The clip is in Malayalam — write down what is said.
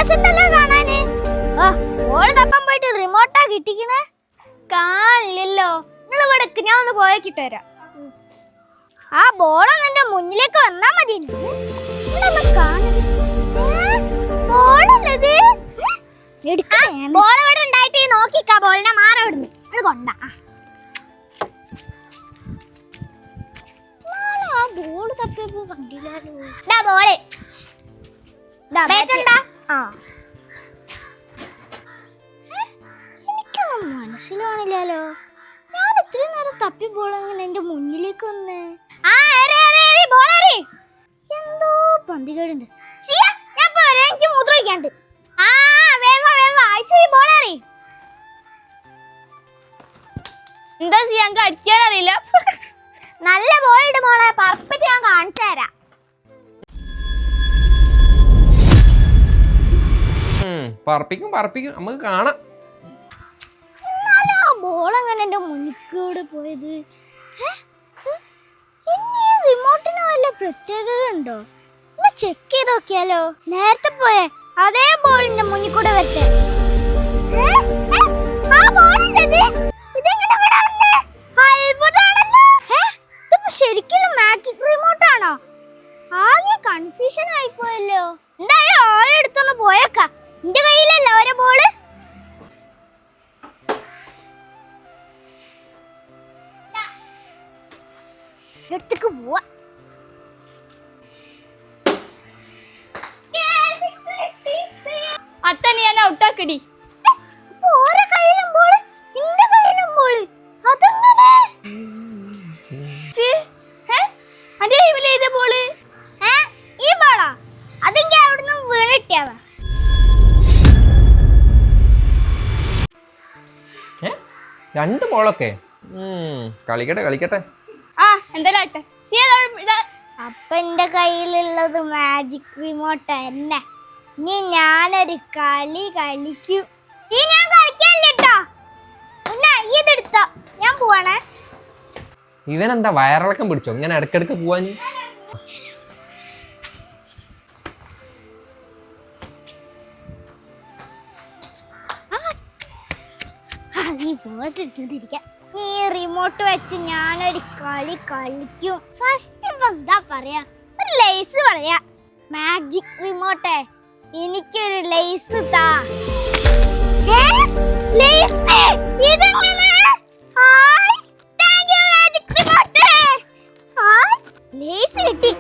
രസമുണ്ടല്ലോ കാണാന്. ഓള് തപ്പാൻ പോയിട്ട് റിമോട്ടാ കിട്ടിക്കണേ. കാണില്ലല്ലോ. നിങ്ങൾ ഇവിടെ ഞാൻ ഒന്ന് പോയേക്കിട്ട് വരാം. ആ ബോളൊന്നും എന്റെ മുന്നിലേക്ക് വന്നാ മതി. ബോൾ ഇവിടെ ഉണ്ടായിട്ട് നോക്കിക്കാ. ബോളിനെ മാറവിടുന്നു കൊണ്ടാ. ആ ബോള് തപ്പിയപ്പോ കണ്ടില്ലല്ലോ. ബോള് എനിക്കൊന്നും മനസ്സിലാവണില്ലല്ലോ. ഞാൻ ഇത്രയും നേരം തപ്പി ബോളെങ്ങനെ എന്റെ മുന്നിലേക്ക് വന്ന്. എന്തോ പന്തികേടുണ്ട്. എനിക്ക് മൂത്രമൊഴിക്കാണ്ട്. എന്താ ചെയ്യാൻ അടിക്കാൻ അറിയില്ല. നല്ല ബോളുണ്ട് മോളെ. പറപ്പിച്ച് ഞാൻ കാണിച്ചു തരാം. പറപ്പിക്കും നമുക്ക് കാണാം. ബോളെങ്ങനെ എന്റെ മുന്നിക്കൂടെ പോയത്? റിമോട്ടിന് വല്ല പ്രത്യേകത ഉണ്ടോ? ചെക്ക് ചെയ്ത് നോക്കിയാലോ. നേരത്തെ പോയേ അതേ ബോളിന്റെ മുന്നിൽ കൂടെ വരട്ടെ. ശരിക്കും മാജിക് റിമോട്ടാണോ? ആകെ കൺഫ്യൂഷൻ ആയിപ്പോയല്ലോ. എന്തായാലും ഓളെ എടുത്തൊന്ന് പോയേക്കാം. എന്റെ കയ്യിലല്ല ഓരോ ബോള്. എടുത്തേക്ക് പോവാ. അത്തന്നെ ഞാൻ ഔട്ടാക്കടി. ഓരോ കയ്യിലും ബോള്, എന്റെ കയ്യിലും ബോള്. അതെങ്ങനെ? ഈ ബോളാ? അതെങ്കിൽ അവിടുന്ന് വീണിട്ടാവാ. രണ്ട് ബോളൊക്കെ കളിക്കട്ടെ. ആ എന്തായാലും ആട്ടെ. അപ്പൊ എന്റെ കയ്യിലുള്ളത് മാജിക് റിമോട്ട് തന്നെ. ഇനി ഞാനൊരു കളി കളിക്കും. ഞാൻ കളിക്കാനില്ലട്ടോ. ഇതെടുത്തോ, ഞാൻ പോവാണേ. ഇവനെന്താ വയറിളക്കം പിടിച്ചോ ഇങ്ങനെ ഇടക്കിടക്ക് പോവാൻ? ഈ റിമോട്ട് വെച്ച് ഞാനൊരു കളി കളിക്കും. ഫസ്റ്റ് ഇപ്പൊ എന്താ പറയാ, ഒരു ലേസ് പറയാ. മാജിക് റിമോട്ടെ, എനിക്കൊരു ലേസ് താ. ലേസ് കിട്ടി.